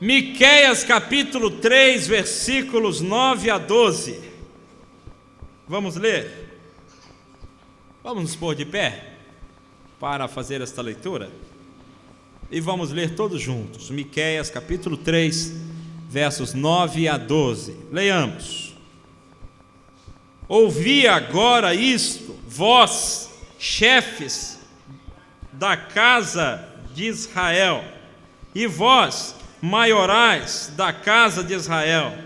Miqueias capítulo 3, versículos 9 a 12. Vamos ler? Vamos nos pôr de pé para fazer esta leitura? E vamos ler todos juntos. Miqueias capítulo 3, versos 9 a 12. Leiamos. Ouvi agora isto, vós, chefes da casa de Israel, e vós, maiorais da casa de Israel,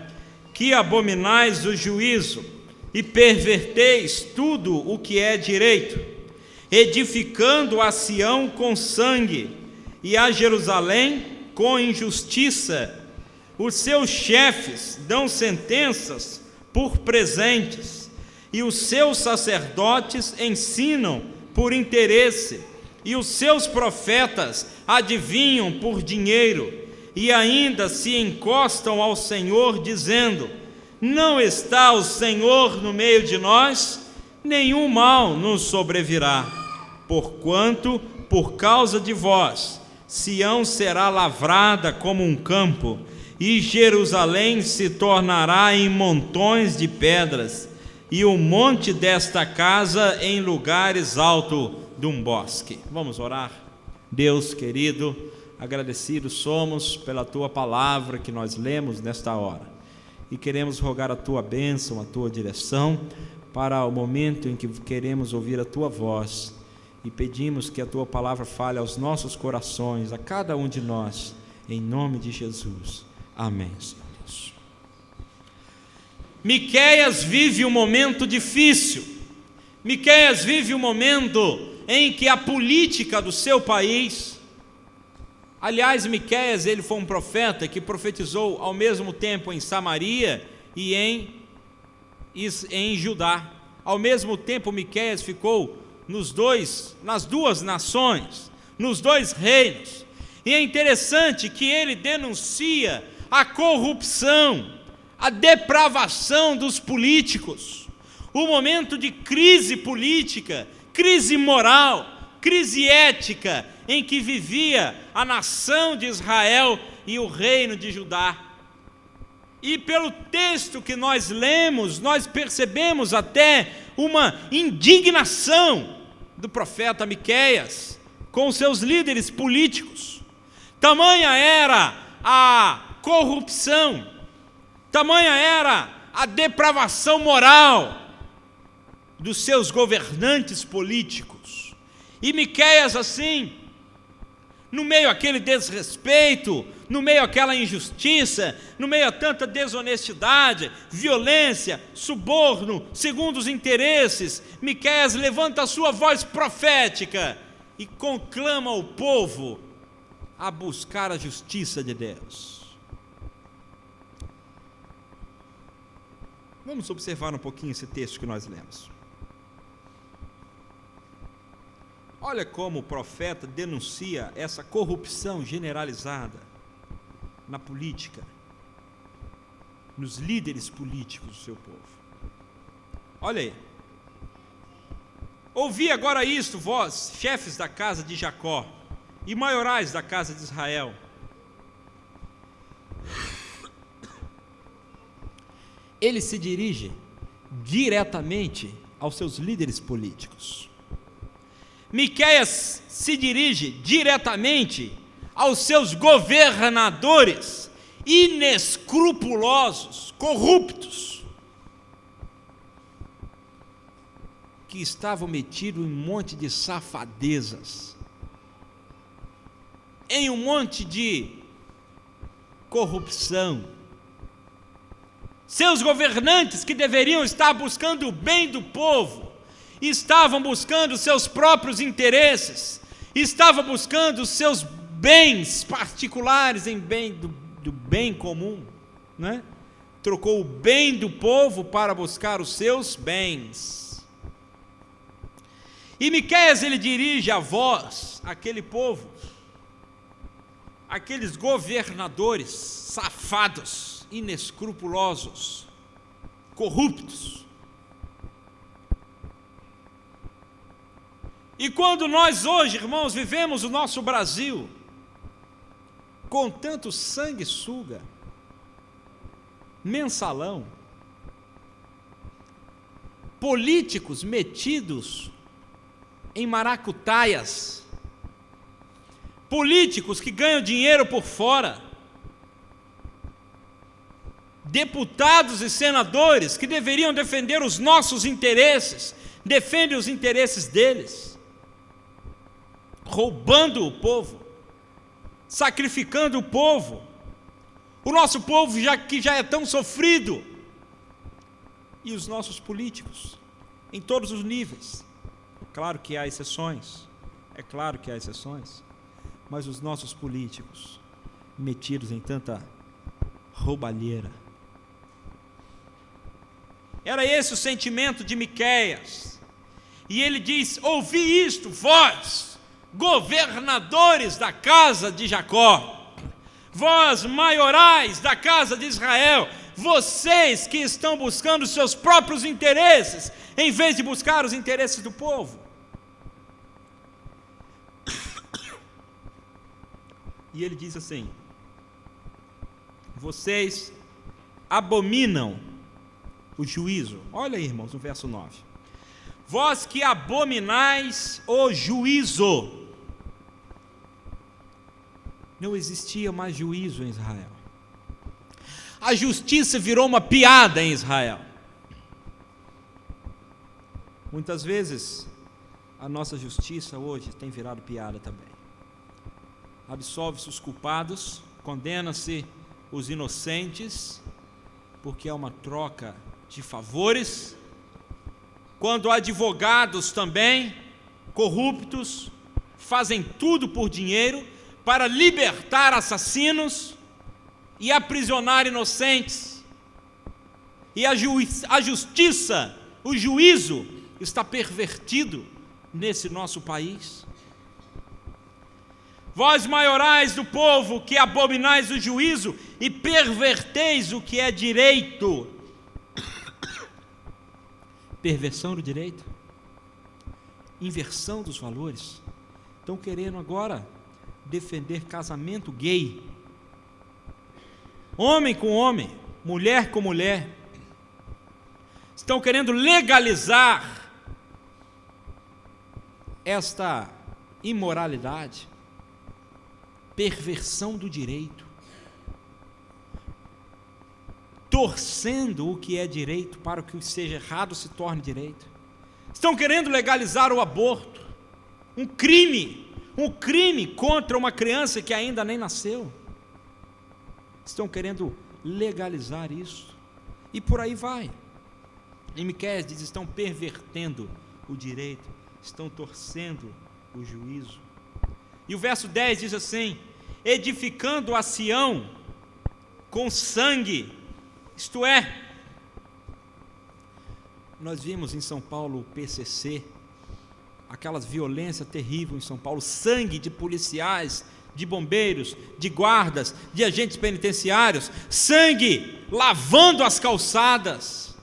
que abominais o juízo e perverteis tudo o que é direito, edificando a Sião com sangue e a Jerusalém com injustiça. Os seus chefes dão sentenças por presentes, e os seus sacerdotes ensinam por interesse, e os seus profetas adivinham por dinheiro, e ainda se encostam ao Senhor, dizendo: não está o Senhor no meio de nós, nenhum mal nos sobrevirá. Porquanto, por causa de vós, Sião será lavrada como um campo, e Jerusalém se tornará em montões de pedras, e o monte desta casa em lugares altos de um bosque. Vamos orar? Deus querido, agradecidos somos pela Tua palavra que nós lemos nesta hora, e queremos rogar a Tua bênção, a Tua direção, para o momento em que queremos ouvir a Tua voz, e pedimos que a Tua palavra fale aos nossos corações, a cada um de nós, em nome de Jesus. Amém, Senhor Deus. Miqueias vive um momento difícil. Miqueias vive um momento em que a política do seu país... Aliás, Miqueias, ele foi um profeta que profetizou ao mesmo tempo em Samaria e em Judá. Ao mesmo tempo, Miqueias ficou nas duas nações, nos dois reinos. E é interessante que ele denuncia a corrupção, a depravação dos políticos, o momento de crise política, crise moral, crise ética, em que vivia a nação de Israel e o reino de Judá. E pelo texto que nós lemos, nós percebemos até uma indignação do profeta Miqueias com seus líderes políticos. Tamanha era a corrupção, tamanha era a depravação moral dos seus governantes políticos. E Miqueias, assim, no meio àquele desrespeito, no meio àquela injustiça, no meio a tanta desonestidade, violência, suborno, segundo os interesses, Miqueias levanta a sua voz profética e conclama o povo a buscar a justiça de Deus. Vamos observar um pouquinho esse texto que nós lemos. Olha como o profeta denuncia essa corrupção generalizada na política, nos líderes políticos do seu povo. Olha aí. Ouvi agora isto, vós, chefes da casa de Jacó e maiorais da casa de Israel. Ele se dirige diretamente aos seus líderes políticos. Miqueias se dirige diretamente aos seus governadores inescrupulosos, corruptos, que estavam metidos em um monte de safadezas, em um monte de corrupção. Seus governantes, que deveriam estar buscando o bem do povo, estavam buscando seus próprios interesses, estavam buscando os seus bens particulares em bem do bem comum, né? Trocou o bem do povo para buscar os seus bens. E Miqueias, ele dirige a voz àquele povo, aqueles governadores safados, inescrupulosos, corruptos. E quando nós hoje, irmãos, vivemos o nosso Brasil com tanto sanguessuga, mensalão, políticos metidos em maracutaias, políticos que ganham dinheiro por fora, deputados e senadores que deveriam defender os nossos interesses, defendem os interesses deles, roubando o povo, sacrificando o povo, o nosso povo que já é tão sofrido, e os nossos políticos, em todos os níveis. Claro que há exceções, mas os nossos políticos, metidos em tanta roubalheira. Era esse o sentimento de Miqueias, e ele diz: ouvi isto, vós, governadores da casa de Jacó, vós, maiorais da casa de Israel, vocês que estão buscando os seus próprios interesses, em vez de buscar os interesses do povo. E ele diz assim: vocês abominam o juízo. Olha aí, irmãos, no verso 9. Vós que abominais o juízo. Não existia mais juízo em Israel. A justiça virou uma piada em Israel. Muitas vezes, a nossa justiça hoje tem virado piada também. Absolve-se os culpados, condena-se os inocentes, porque é uma troca de favores, quando advogados também, corruptos, fazem tudo por dinheiro, para libertar assassinos e aprisionar inocentes, e a justiça, o juízo, está pervertido nesse nosso país. Vós, maiorais do povo, que abominais o juízo e perverteis o que é direito. Perversão do direito, inversão dos valores. Estão querendo agora defender casamento gay, homem com homem, mulher com mulher. Estão querendo legalizar esta imoralidade, perversão do direito, torcendo o que é direito para que o que seja errado se torne direito. Estão querendo legalizar o aborto, um crime contra uma criança que ainda nem nasceu. Estão querendo legalizar isso, e por aí vai. E Miqueias diz: estão pervertendo o direito, estão torcendo o juízo. E o verso 10 diz assim: edificando a Sião com sangue, isto é, nós vimos em São Paulo o PCC, aquelas violências terríveis em São Paulo, sangue de policiais, de bombeiros, de guardas, de agentes penitenciários, sangue lavando as calçadas,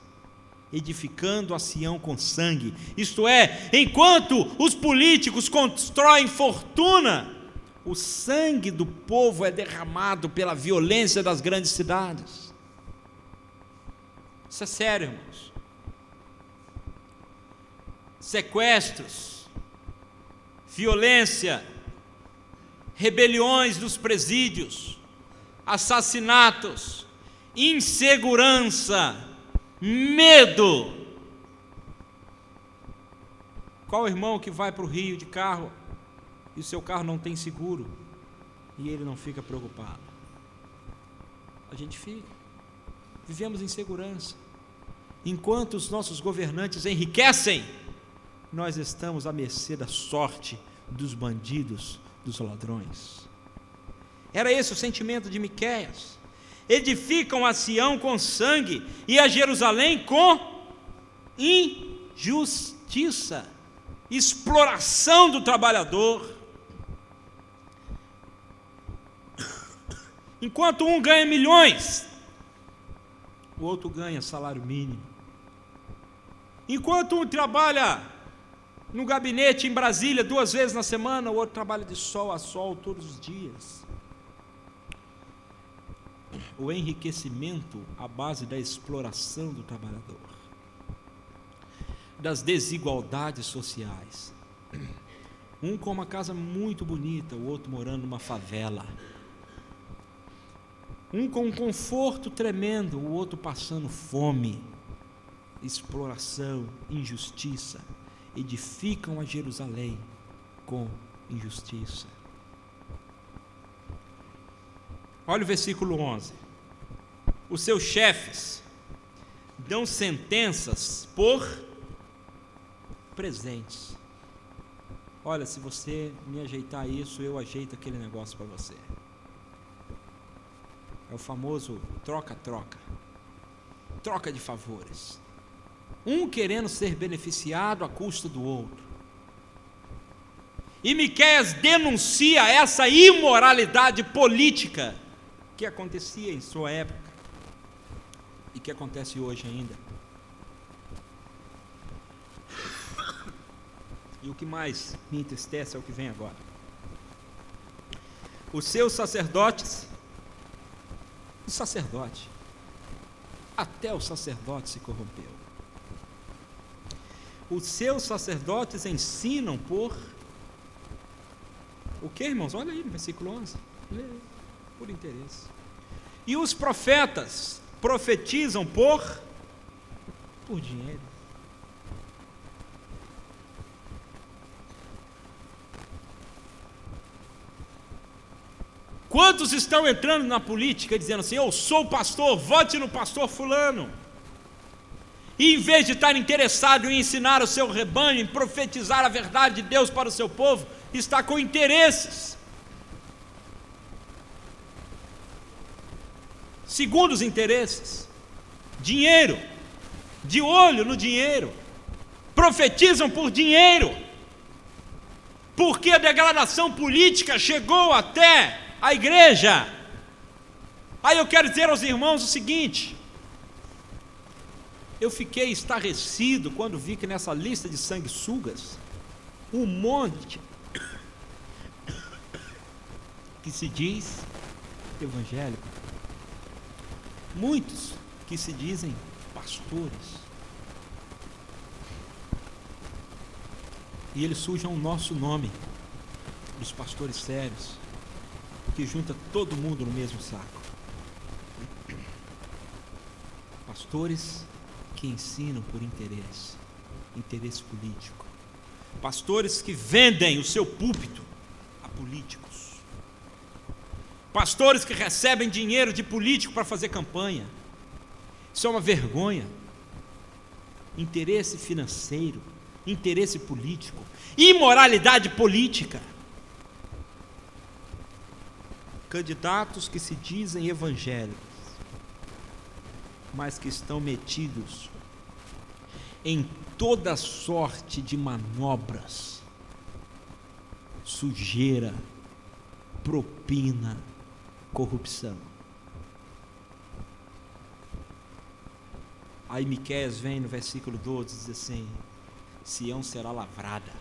edificando a Sião com sangue, isto é, enquanto os políticos constroem fortuna, o sangue do povo é derramado pela violência das grandes cidades. Isso é sério, irmãos. Sequestros, violência, rebeliões nos presídios, assassinatos, insegurança, medo. Qual irmão que vai para o Rio de carro e o seu carro não tem seguro e ele não fica preocupado? A gente fica. Vivemos em segurança. Enquanto os nossos governantes enriquecem, nós estamos à mercê da sorte dos bandidos, dos ladrões. Era esse o sentimento de Miqueias. Edificam a Sião com sangue e a Jerusalém com injustiça, exploração do trabalhador. Enquanto um ganha milhões, o outro ganha salário mínimo. Enquanto um trabalha no gabinete em Brasília 2 vezes na semana, o outro trabalha de sol a sol todos os dias. o enriquecimento à base da exploração do trabalhador, das desigualdades sociais. Um com uma casa muito bonita, o outro morando numa favela. Um com um conforto tremendo, o outro passando fome. Exploração, injustiça, edificam a Jerusalém com injustiça. Olha o versículo 11. Os seus chefes dão sentenças por presentes. Olha, se você me ajeitar isso, eu ajeito aquele negócio para você. É o famoso troca-troca. Troca de favores. Um querendo ser beneficiado à custa do outro. E Miqueias denuncia essa imoralidade política que acontecia em sua época e que acontece hoje ainda. E o que mais me entristece é o que vem agora. Os seus sacerdotes, até o sacerdote se corrompeu. Os seus sacerdotes ensinam por o que, irmãos? Olha aí no versículo 11. Lê, por interesse. E os profetas profetizam por dinheiro. Quantos estão entrando na política dizendo assim: eu sou pastor, vote no pastor fulano? E em vez de estar interessado em ensinar o seu rebanho, em profetizar a verdade de Deus para o seu povo, está com interesses. Segundo os interesses, dinheiro, de olho no dinheiro, profetizam por dinheiro, porque a degradação política chegou até a igreja. Aí eu quero dizer aos irmãos o seguinte: eu fiquei estarrecido quando vi que nessa lista de sanguessugas, um monte que se diz evangélico, muitos que se dizem pastores, e eles sujam o nosso nome, dos pastores sérios, que junta todo mundo no mesmo saco. Pastores que ensinam por interesse político. Pastores que vendem o seu púlpito a políticos. Pastores que recebem dinheiro de político para fazer campanha. Isso é uma vergonha. Interesse financeiro, interesse político, imoralidade política. Candidatos que se dizem evangélicos, mas que estão metidos em toda sorte de manobras, sujeira, propina, corrupção. Aí Miqueias vem no versículo 12 e diz assim: Sião será lavrada,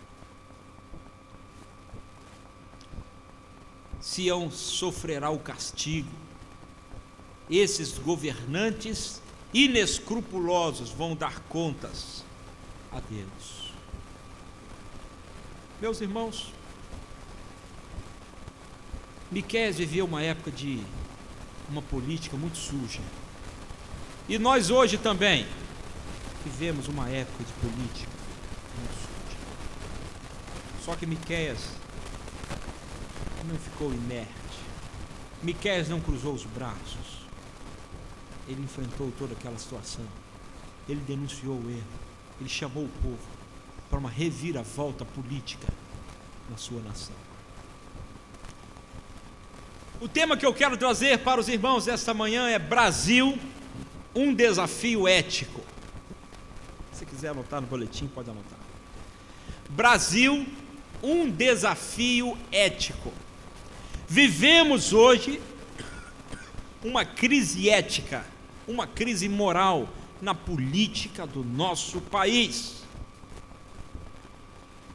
Sião sofrerá o castigo. Esses governantes inescrupulosos vão dar contas a Deus. Meus irmãos, Miqueias vivia uma época de uma política muito suja. E nós hoje também vivemos uma época de política muito suja. Só que Miqueias não ficou inerte. Miqueias não cruzou os braços. Ele enfrentou toda aquela situação. Ele denunciou o erro. Ele chamou o povo para uma reviravolta política na sua nação. O tema que eu quero trazer para os irmãos esta manhã é Brasil, um desafio ético. Se quiser anotar no boletim, pode anotar. Brasil, um desafio ético. Vivemos hoje uma crise ética, uma crise moral na política do nosso país.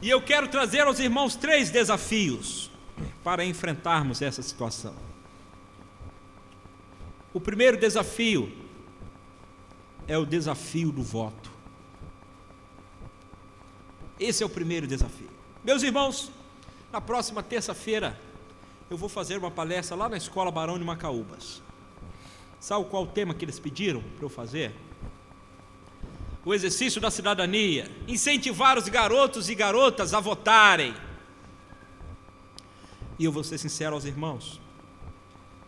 E eu quero trazer aos irmãos 3 desafios para enfrentarmos essa situação. O primeiro desafio é o desafio do voto. Esse é o primeiro desafio. Meus irmãos, na próxima terça-feira eu vou fazer uma palestra lá na Escola Barão de Macaúbas. Sabe qual o tema que eles pediram para eu fazer? O exercício da cidadania, incentivar os garotos e garotas a votarem. E eu vou ser sincero aos irmãos,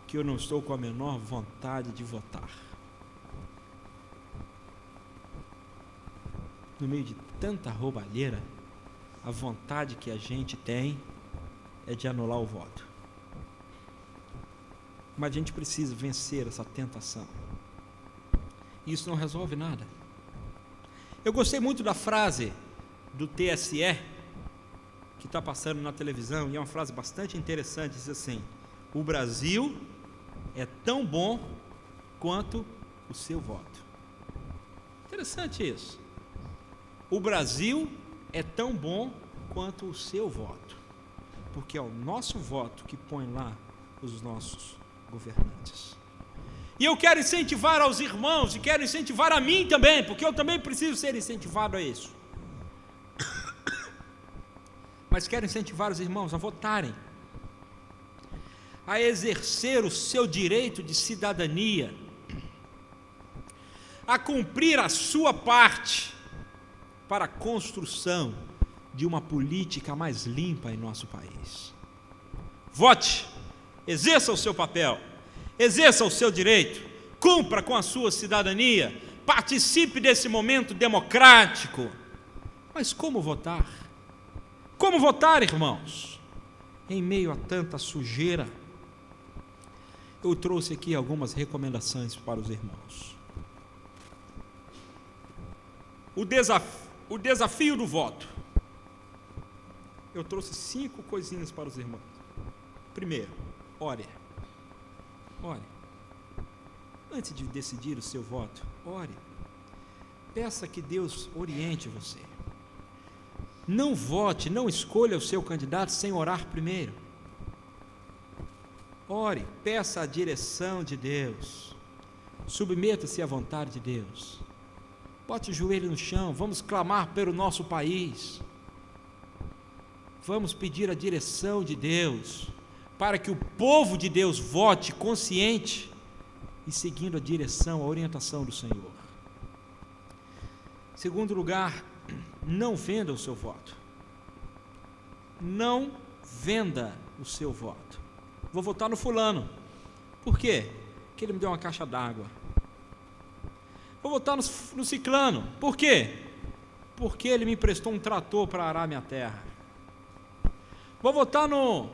que eu não estou com a menor vontade de votar. No meio de tanta roubalheira, a vontade que a gente tem é de anular o voto. Mas a gente precisa vencer essa tentação. Isso não resolve nada. Eu gostei muito da frase do TSE, que está passando na televisão, e é uma frase bastante interessante, diz assim: o Brasil é tão bom quanto o seu voto. Interessante isso. O Brasil é tão bom quanto o seu voto, porque é o nosso voto que põe lá os nossos governantes. E eu quero incentivar aos irmãos, e quero incentivar a mim também, porque eu também preciso ser incentivado a isso. Mas quero incentivar os irmãos a votarem, a exercer o seu direito de cidadania, a cumprir a sua parte para a construção de uma política mais limpa em nosso país. Vote, exerça o seu papel, exerça o seu direito, cumpra com a sua cidadania, participe desse momento democrático. Mas como votar? Como votar, irmãos? Em meio a tanta sujeira, eu trouxe aqui algumas recomendações para os irmãos. O desafio do voto. Eu trouxe 5 coisinhas para os irmãos. Primeiro, ore. Ore. Antes de decidir o seu voto, ore. Peça que Deus oriente você. Não vote, não escolha o seu candidato sem orar primeiro. Ore, peça a direção de Deus. Submeta-se à vontade de Deus. Bote o joelho no chão, vamos clamar pelo nosso país. Vamos pedir a direção de Deus, para que o povo de Deus vote consciente e seguindo a direção, a orientação do Senhor. Segundo lugar, não venda o seu voto. Não venda o seu voto. Vou votar no fulano. Por quê? Porque ele me deu uma caixa d'água. Vou votar no ciclano. Por quê? Porque ele me emprestou um trator para arar minha terra. Vou votar no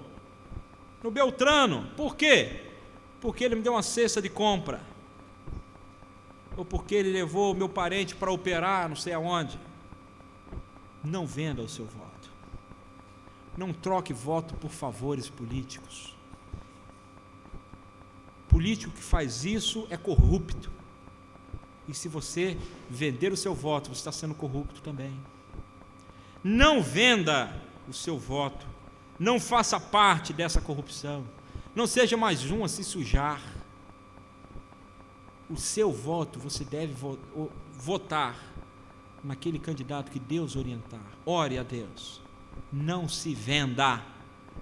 Beltrano. Por quê? Porque ele me deu uma cesta de compra. Ou porque ele levou o meu parente para operar não sei aonde. Não venda o seu voto. Não troque voto por favores políticos. Político que faz isso é corrupto. E se você vender o seu voto, você está sendo corrupto também. Não venda o seu voto. Não faça parte dessa corrupção. Não seja mais um a se sujar. O seu voto, você deve votar naquele candidato que Deus orientar. Ore a Deus. Não se venda.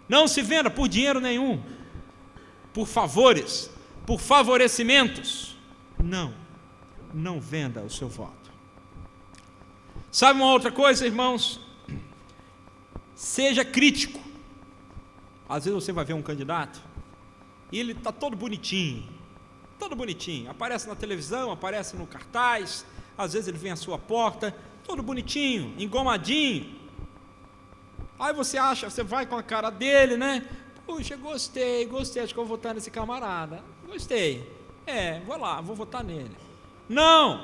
Não se venda por dinheiro nenhum. Por favores. Por favorecimentos. Não venda o seu voto. Sabe uma outra coisa, irmãos? Seja crítico. Às vezes você vai ver um candidato e ele está todo bonitinho, aparece na televisão, aparece no cartaz, às vezes ele vem à sua porta, todo bonitinho, engomadinho. Aí você vai com a cara dele, né? Puxa, gostei, acho que eu vou votar nesse camarada. Gostei. Vou votar nele. Não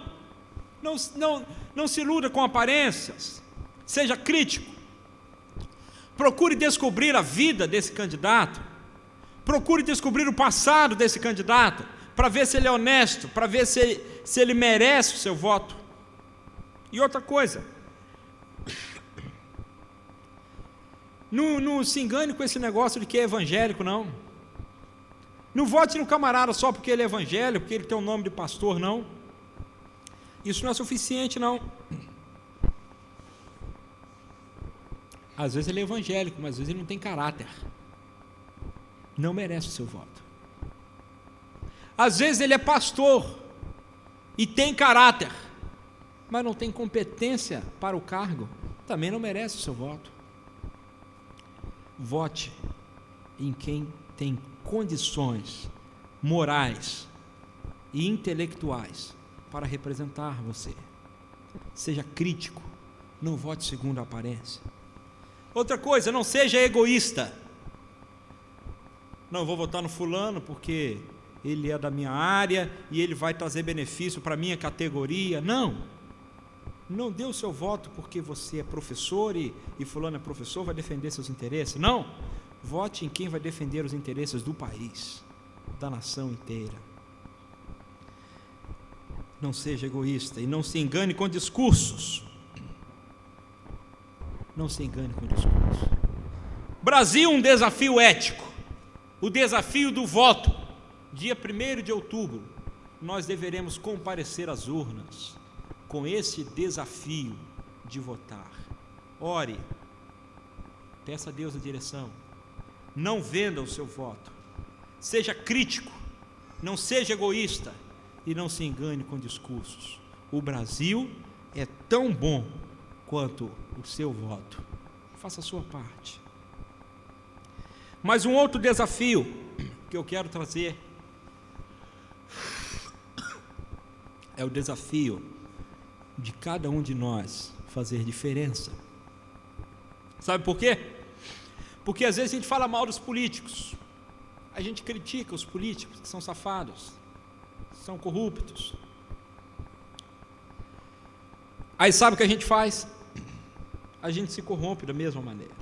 se iluda com aparências. Seja crítico. Procure descobrir a vida desse candidato. Procure descobrir o passado desse candidato, para ver se ele é honesto, para ver se ele merece o seu voto. E outra coisa, não se engane com esse negócio de que é evangélico, não. Não vote no camarada só porque ele é evangélico, porque ele tem o nome de pastor, não. Isso não é suficiente, não. Às vezes ele é evangélico, mas às vezes ele não tem caráter. Não merece o seu voto. Às vezes ele é pastor e tem caráter, mas não tem competência para o cargo. Também não merece o seu voto. Vote em quem tem condições morais e intelectuais para representar você. Seja crítico, não vote segundo a aparência. Outra coisa, não seja egoísta. Não, vou votar no fulano porque ele é da minha área e ele vai trazer benefício para a minha categoria. Não dê o seu voto porque você é professor e fulano é professor, vai defender seus interesses. Não, vote em quem vai defender os interesses do país, da nação inteira. Não seja egoísta e não se engane com discursos. Não se engane com discursos. Brasil, um desafio ético. O desafio do voto. Dia 1º de outubro, nós deveremos comparecer às urnas com esse desafio de votar. Ore, peça a Deus a direção. Não venda o seu voto. Seja crítico, não seja egoísta e não se engane com discursos. O Brasil é tão bom quanto o seu voto. Faça a sua parte. Mas um outro desafio que eu quero trazer é o desafio de cada um de nós fazer diferença. Sabe por quê? Porque às vezes a gente fala mal dos políticos, a gente critica os políticos que são safados, são corruptos. Aí sabe o que a gente faz? A gente se corrompe da mesma maneira.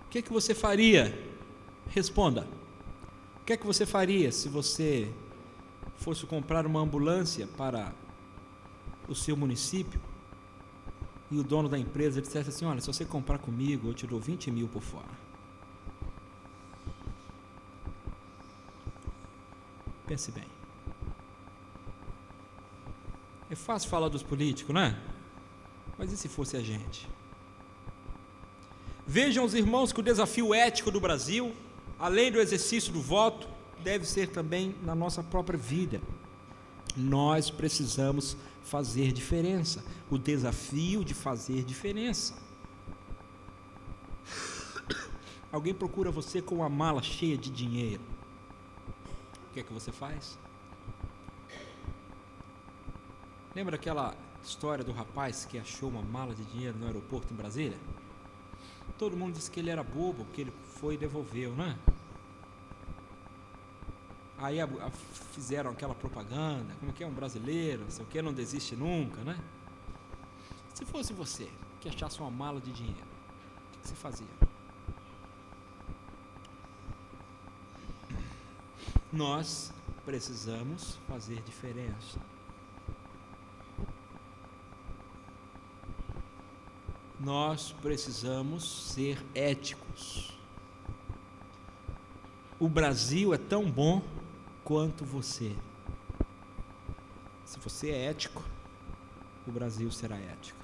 O que é que você faria? Responda. O que é que você faria se você fosse comprar uma ambulância para o seu município e o dono da empresa dissesse assim: olha, se você comprar comigo, eu te dou 20 mil por fora? Pense bem. É fácil falar dos políticos, não é? Mas e se fosse a gente? Vejam os irmãos que o desafio ético do Brasil, além do exercício do voto, deve ser também na nossa própria vida. Nós precisamos fazer diferença. O desafio de fazer diferença. Alguém procura você com uma mala cheia de dinheiro. O que é que você faz? Lembra aquela história do rapaz que achou uma mala de dinheiro no aeroporto em Brasília? Todo mundo disse que ele era bobo, que ele foi e devolveu, né? Aí fizeram aquela propaganda, como que é um brasileiro, não sei o que, não desiste nunca, né? Se fosse você que achasse uma mala de dinheiro, o que você fazia? Nós precisamos fazer diferença. Nós precisamos ser éticos. O Brasil é tão bom quanto você. Se você é ético, o Brasil será ético.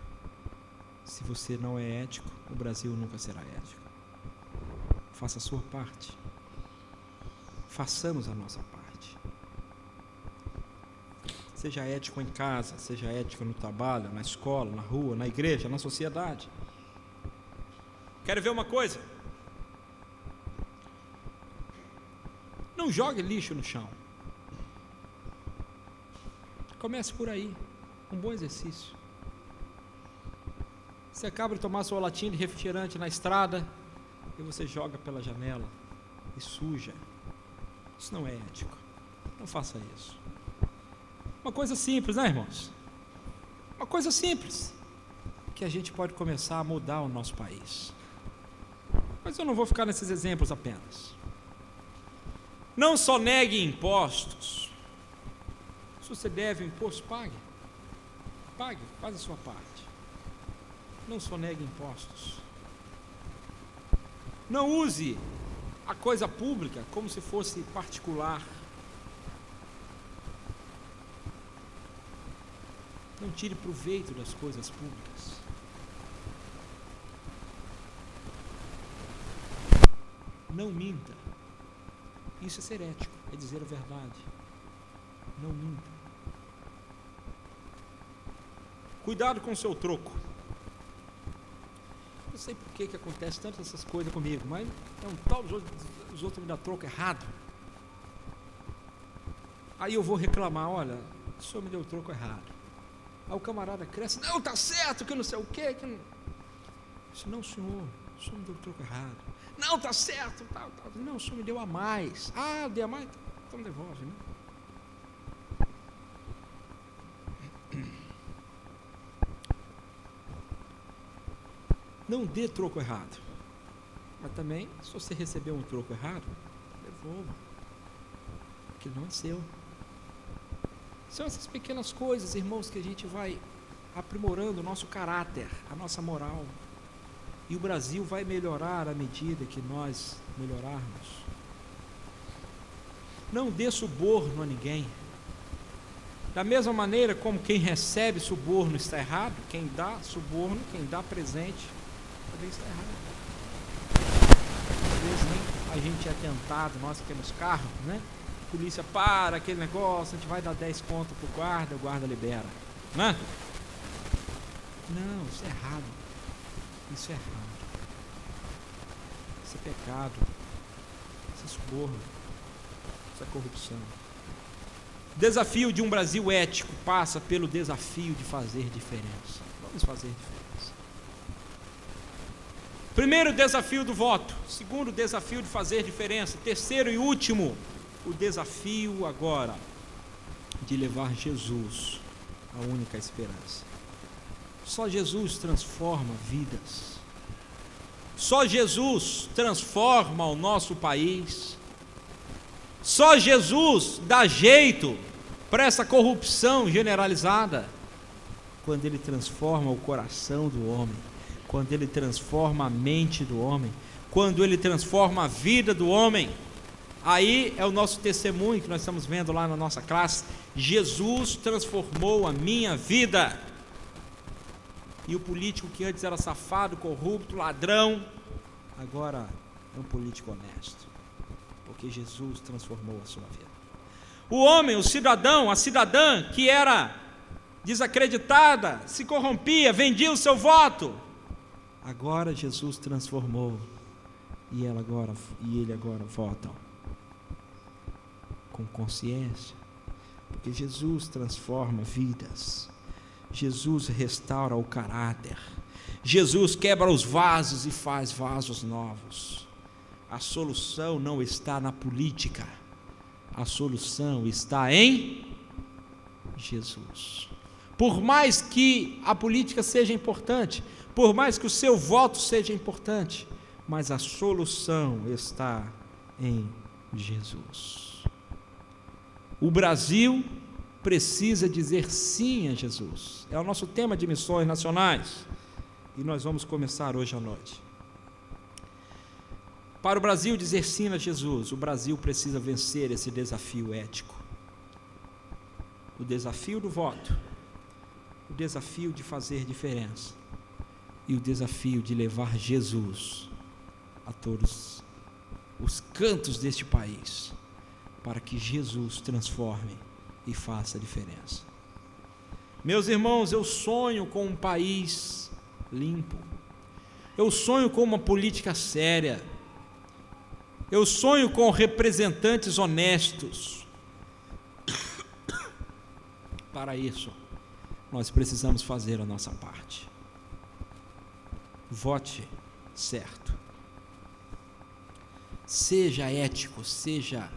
Se você não é ético, o Brasil nunca será ético. Faça a sua parte. Façamos a nossa parte. Seja ético em casa, seja ético no trabalho, na escola, na rua, na igreja, na sociedade. Quero ver uma coisa? Não jogue lixo no chão. Comece por aí. Um bom exercício. Você acaba de tomar sua latinha de refrigerante na estrada e você joga pela janela e suja. Isso não é ético. Não faça isso. Uma coisa simples, né, irmãos? Uma coisa simples que a gente pode começar a mudar o nosso país. Mas eu não vou ficar nesses exemplos apenas. Não só negue impostos. Se você deve imposto, pague. Pague, faz a sua parte. Não só negue impostos. Não use a coisa pública como se fosse particular. Não tire proveito das coisas públicas. Não minta. Isso é ser ético, é dizer a verdade. Não minta. Cuidado com o seu troco. Não sei por que acontece tantas essas coisas comigo, mas é um tal, os outros me dão troco errado. Aí eu vou reclamar, olha, o senhor me deu o troco errado. Aí o camarada cresce, não, tá certo, que não sei o quê. Que não... Eu disse, não, senhor, o senhor me deu o troco errado. Não, tá certo, tal. Não, o senhor me deu a mais. Ah, deu a mais? Então devolve, né? Não dê troco errado. Mas também, se você receber um troco errado, devolva. Porque não é seu. São essas pequenas coisas, irmãos, que a gente vai aprimorando o nosso caráter, a nossa moral. E o Brasil vai melhorar à medida que nós melhorarmos. Não dê suborno a ninguém. Da mesma maneira como quem recebe suborno está errado, quem dá suborno, quem dá presente, também está errado. Às vezes nem a gente é tentado, nós que temos carro, né? A polícia para aquele negócio, a gente vai dar 10 conto para o guarda libera. Né? Não, isso é errado. Isso é errado. Isso é pecado. Isso é suborno. Isso é corrupção. O desafio de um Brasil ético passa pelo desafio de fazer diferença. Vamos fazer diferença. Primeiro, desafio do voto. Segundo, desafio de fazer diferença. Terceiro e último, o desafio agora de levar Jesus, a única esperança. Só Jesus transforma vidas. Só Jesus transforma o nosso país. Só Jesus dá jeito para essa corrupção generalizada. Quando Ele transforma o coração do homem, quando Ele transforma a mente do homem, quando Ele transforma a vida do homem. Aí é o nosso testemunho que nós estamos vendo lá na nossa classe. Jesus transformou a minha vida. E o político que antes era safado, corrupto, ladrão, agora é um político honesto, porque Jesus transformou a sua vida. O homem, o cidadão, a cidadã que era desacreditada, se corrompia, vendia o seu voto, agora Jesus transformou, e ele agora votam com consciência, porque Jesus transforma vidas. Jesus restaura o caráter. Jesus quebra os vasos e faz vasos novos. A solução não está na política. A solução está em Jesus. Por mais que a política seja importante, por mais que o seu voto seja importante, mas a solução está em Jesus. O Brasil precisa dizer sim a Jesus. É o nosso tema de missões nacionais. E nós vamos começar hoje à noite. Para o Brasil dizer sim a Jesus, o Brasil precisa vencer esse desafio ético. O desafio do voto, o desafio de fazer diferença e o desafio de levar Jesus a todos os cantos deste país, para que Jesus transforme e faça a diferença. Meus irmãos, eu sonho com um país limpo. Eu sonho com uma política séria. Eu sonho com representantes honestos. Para isso, nós precisamos fazer a nossa parte. Vote certo. Seja ético, seja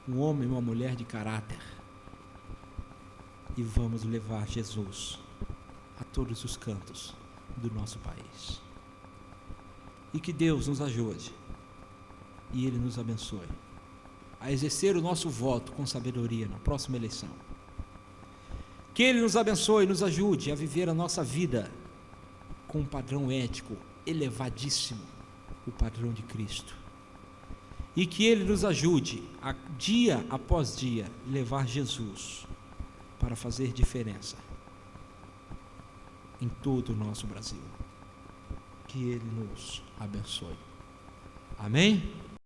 um homem ou uma mulher de caráter. E vamos levar Jesus a todos os cantos do nosso país. E que Deus nos ajude e Ele nos abençoe a exercer o nosso voto com sabedoria na próxima eleição. Que Ele nos abençoe e nos ajude a viver a nossa vida com um padrão ético elevadíssimo, o padrão de Cristo. e que Ele nos ajude, a dia após dia, levar Jesus para fazer diferença em todo o nosso Brasil. Que Ele nos abençoe. Amém?